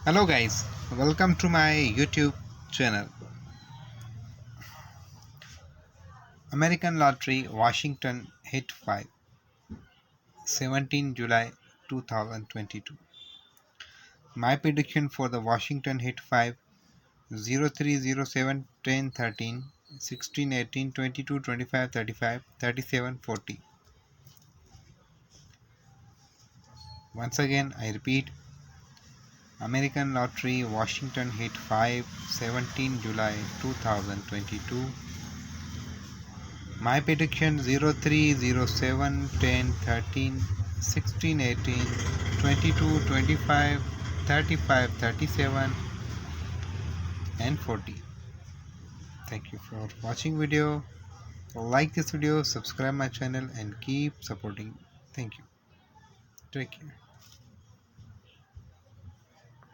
Hello guys, welcome to my YouTube channel. American Lottery Washington Hit 5, 17 July 2022. My prediction for the Washington Hit 5: 03, 07, 10, 13, 16, 18, 22, 25, 35, 37, 40. Once again I repeat, American Lottery Washington Hit 5, 17 July 2022. My prediction: 03, 07, 10, 13, 16, 18, 22, 25, 35, 37 and 40. Thank you for watching video. Like this video, subscribe my channel and keep supporting. Thank you. Take care.